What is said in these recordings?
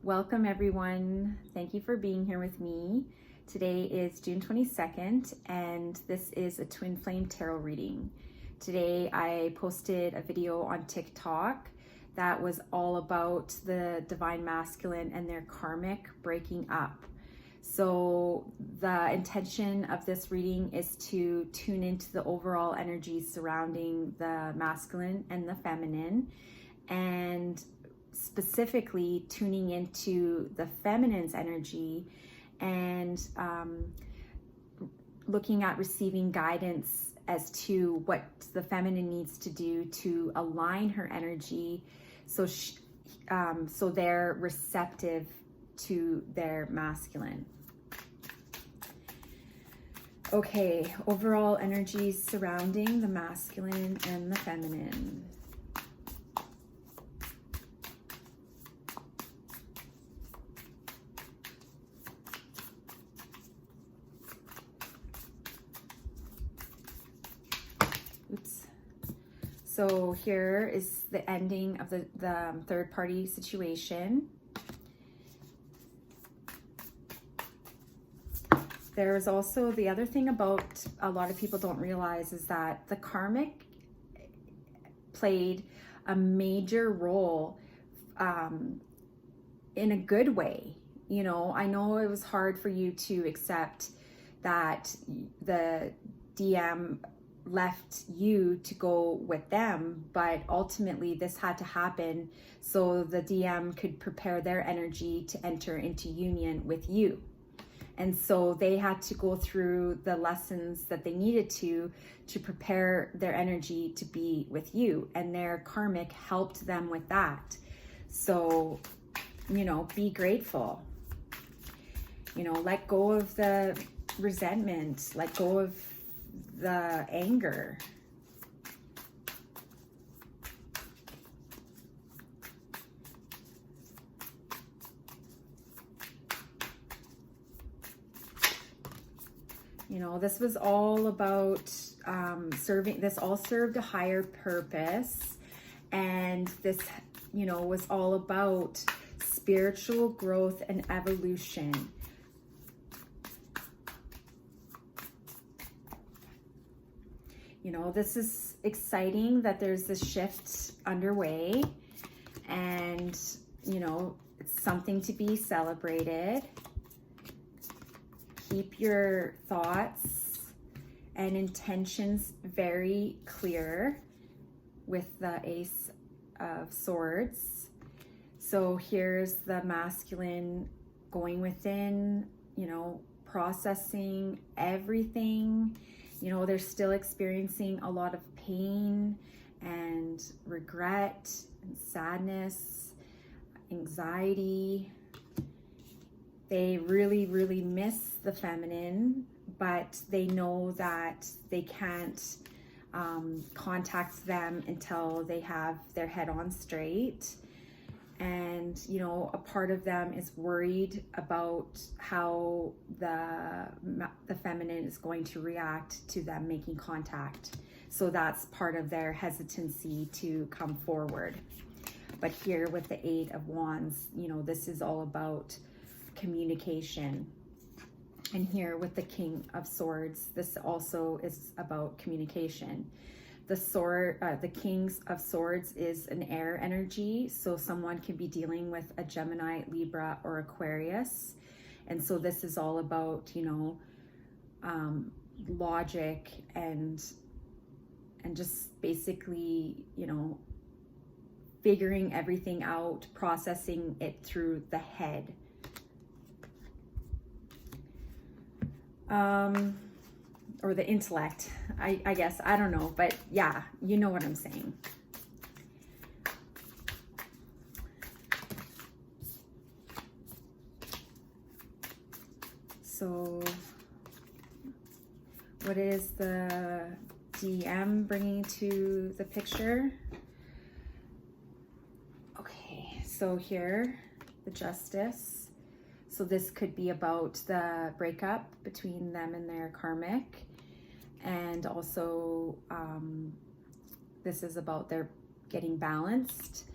Welcome everyone. Thank you for being here with me. Today is June 22nd and this is a twin flame tarot reading. Today I posted a video on TikTok that was all about the divine masculine and their karmic breaking up. So the intention of this reading is to tune into the overall energies surrounding the masculine and the feminine, and specifically tuning into the feminine's energy and looking at receiving guidance as to what the feminine needs to do to align her energy so they're receptive to their masculine. Okay, overall energies surrounding the masculine and the feminine. Oops. So here is the ending of the third party situation. There is also the other thing about a lot of people don't realize is that the karmic played a major role in a good way. You know, I know it was hard for you to accept that the DM left you to go with them, but ultimately this had to happen so the DM could prepare their energy to enter into union with you. And so they had to go through the lessons that they needed to prepare their energy to be with you, and their karmic helped them with that. So, you know, be grateful. You know, let go of the resentment, let go of the anger. You know, this was all about serving, this all served a higher purpose. And this, you know, was all about spiritual growth and evolution. You know, this is exciting that there's this shift underway, and, you know, it's something to be celebrated. Keep your thoughts and intentions very clear with the Ace of Swords. So here's the masculine going within, you know, processing everything. You know, they're still experiencing a lot of pain and regret and sadness, anxiety. They really, really miss the feminine, but they know that they can't contact them until they have their head on straight. And, you know, a part of them is worried about how the feminine is going to react to them making contact. So that's part of their hesitancy to come forward. But here with the Eight of Wands, you know, this is all about communication. And here with the King of Swords, this also is about communication. The King of Swords is an air energy, so someone could be dealing with a Gemini, Libra, or Aquarius. And so this is all about, you know, logic and just basically, you know, figuring everything out, processing it through the head. Or the intellect, I guess, I don't know, but yeah, you know what I'm saying. So what is the DM bringing to the picture? Okay, so here, the Justice. So this could be about the breakup between them and their karmic. And also, this is about their getting balanced.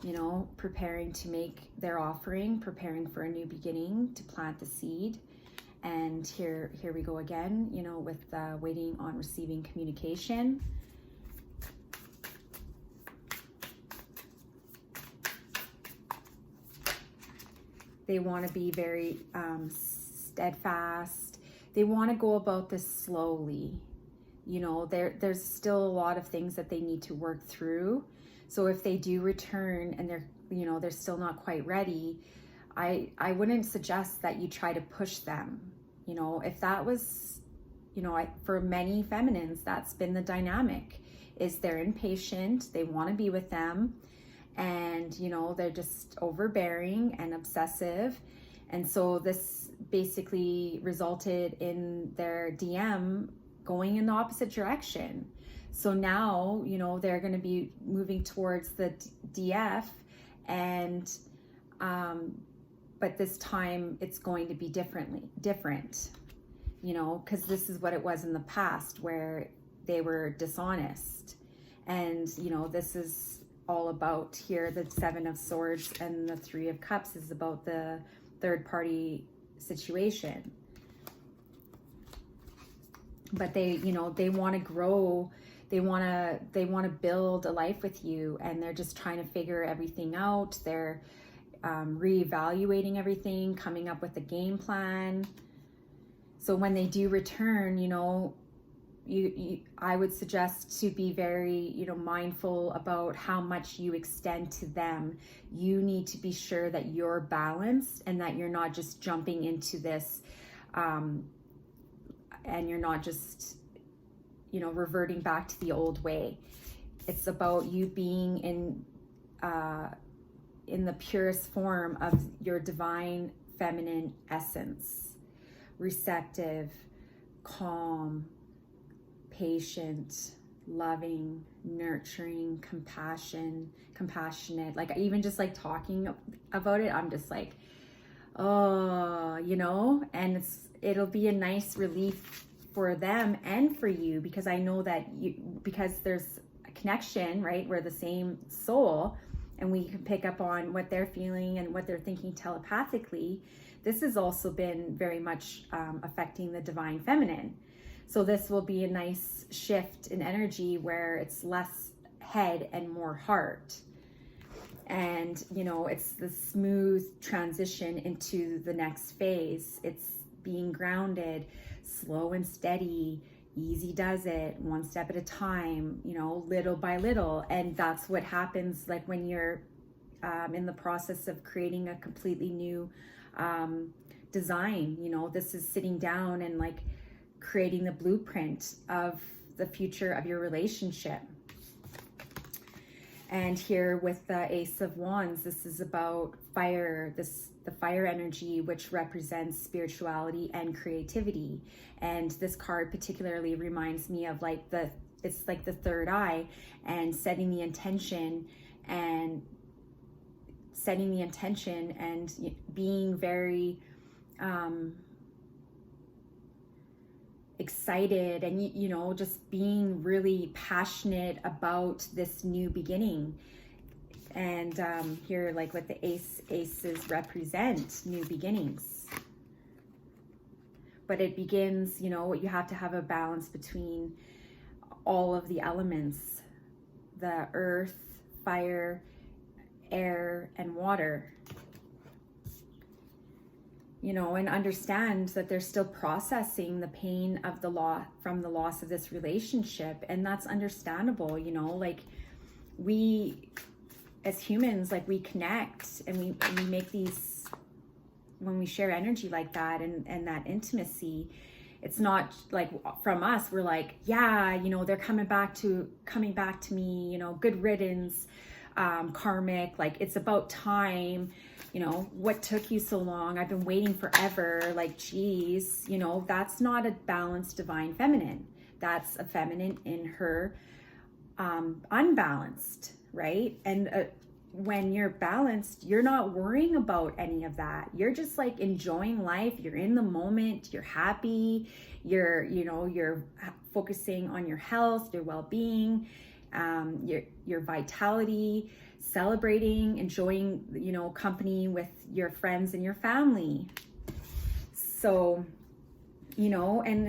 you know, preparing to make their offering, preparing for a new beginning, to plant the seed. And here we go again, you know, with waiting on receiving communication. They want to be very steadfast. They want to go about this slowly. You know, there's still a lot of things that they need to work through. So if they do return and they're still not quite ready, I wouldn't suggest that you try to push them. You know, if that was, you know, for many feminines, that's been the dynamic, is they're impatient, they want to be with them, and, you know, they're just overbearing and obsessive. And so this basically resulted in their DM going in the opposite direction. So now, you know, they're going to be moving towards the DF, and but this time it's going to be different, you know, because this is what it was in the past, where they were dishonest. And, you know, this is all about here, the Seven of Swords and the Three of Cups is about the third party situation. But they, you know, they want to grow, they want to build a life with you, and they're just trying to figure everything out. They're reevaluating everything, coming up with a game plan. So when they do return, you know, I would suggest to be very, you know, mindful about how much you extend to them. You need to be sure that you're balanced and that you're not just jumping into this, and you're not just, you know, reverting back to the old way. It's about you being in the purest form of your divine feminine essence. Receptive, calm, patient, loving, nurturing, compassionate. Like, even just like talking about it, I'm just like, oh, you know, and it'll be a nice relief for them and for you, because I know that because there's a connection, right? We're the same soul, and we can pick up on what they're feeling and what they're thinking telepathically. This has also been very much affecting the divine feminine. So this will be a nice shift in energy where it's less head and more heart. And, you know, it's the smooth transition into the next phase. It's being grounded, slow and steady, easy does it, one step at a time, you know, little by little. And that's what happens, like, when you're in the process of creating a completely new design. You know, this is sitting down and like creating the blueprint of the future of your relationship. And here with the Ace of Wands, this is about fire, the fire energy, which represents spirituality and creativity. And this card particularly reminds me of like it's like the third eye, and setting the intention and being very excited, and you know, just being really passionate about this new beginning. And here, like with the aces represent new beginnings, but it begins, you know, you have to have a balance between all of the elements, the earth, fire, air, and water. You know, and understand that they're still processing the pain of the loss of this relationship. And that's understandable, you know, like we as humans, like we connect and we make these, when we share energy like that and that intimacy, it's not like from us, we're like, yeah, you know, they're coming back to me, you know, good riddance, karmic, like it's about time. You know, what took you so long? I've been waiting forever. Like, geez, you know, that's not a balanced divine feminine. That's a feminine in her unbalanced, right? And when you're balanced, you're not worrying about any of that. You're just like enjoying life. You're in the moment. You're happy. You're focusing on your health, your well-being. your vitality, celebrating, enjoying, you know, company with your friends and your family. So, you know, and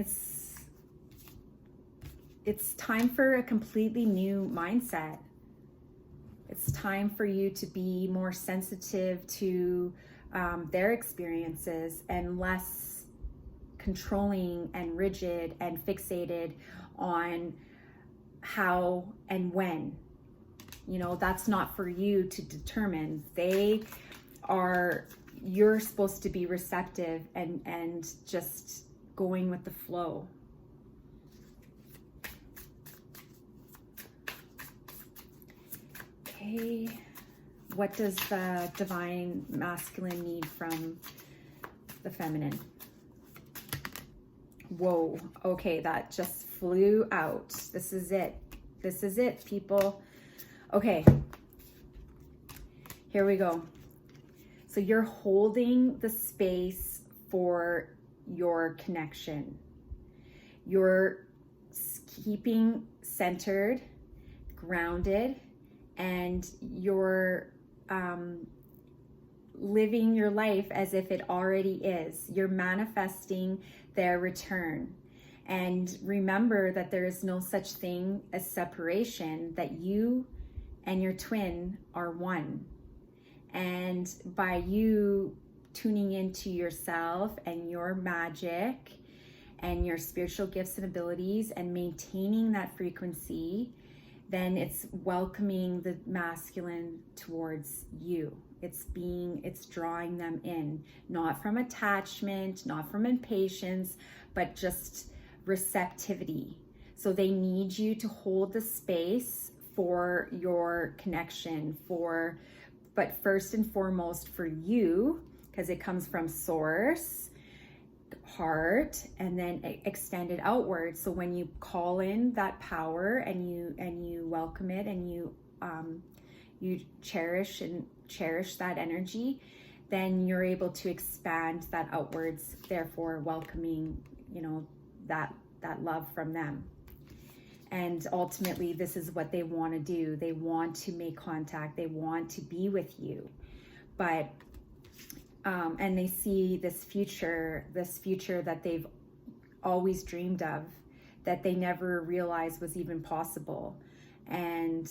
it's time for a completely new mindset. It's time for you to be more sensitive to their experiences and less controlling and rigid and fixated on how and when. You know, that's not for you to determine. You're supposed to be receptive and just going with the flow. Okay, what does the divine masculine need from the feminine? Whoa, okay, that just flew out. This is it. This is it, people. Okay, here we go. So you're holding the space for your connection. You're keeping centered, grounded, and you're living your life as if it already is. You're manifesting their return. And remember that there is no such thing as separation, that you and your twin are one. And by you tuning into yourself and your magic and your spiritual gifts and abilities and maintaining that frequency, then it's welcoming the masculine towards you. It's drawing them in, not from attachment, not from impatience, but just receptivity. So they need you to hold the space for your connection, but first and foremost for you, because it comes from source, heart, and then extended outward. So when you call in that power and you welcome it and you cherish that energy, then you're able to expand that outwards, therefore welcoming, you know, that love from them. And ultimately, this is what they want to do. They want to make contact. They want to be with you. But, and they see this future that they've always dreamed of, that they never realized was even possible. And,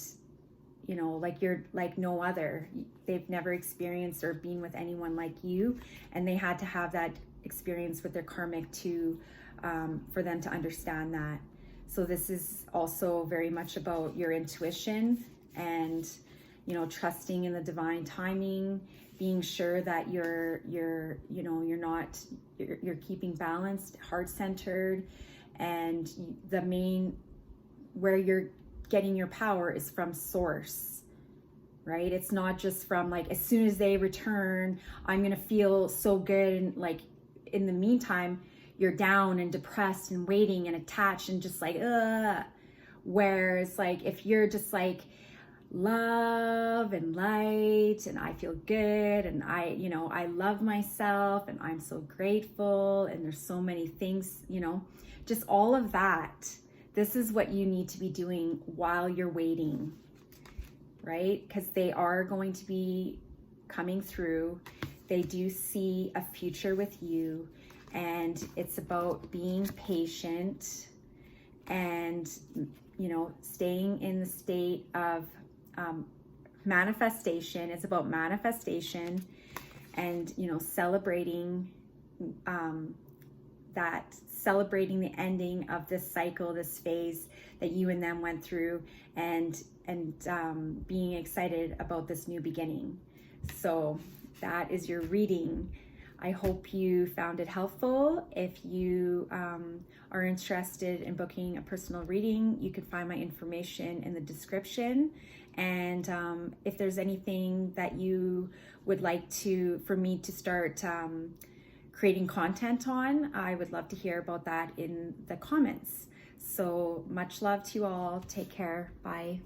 you know, like you're like no other. They've never experienced or been with anyone like you. And they had to have that experience with their karmic to, for them to understand that. So this is also very much about your intuition and, you know, trusting in the divine timing, being sure that you're keeping balanced, heart-centered, and the main, where you're getting your power is from source, right? It's not just from like, as soon as they return, I'm going to feel so good. And like, in the meantime, you're down and depressed and waiting and attached and just like, whereas like, if you're just like love and light and I feel good and I love myself and I'm so grateful and there's so many things, you know, just all of that. This is what you need to be doing while you're waiting, right? Because they are going to be coming through. They do see a future with you. And it's about being patient and, you know, staying in the state of manifestation. It's about manifestation and, you know, celebrating celebrating the ending of this cycle, this phase that you and them went through, and being excited about this new beginning. So that is your reading. I hope you found it helpful. If you are interested in booking a personal reading, you can find my information in the description. And if there's anything that you would like for me to start creating content on, I would love to hear about that in the comments. So much love to you all. Take care. Bye.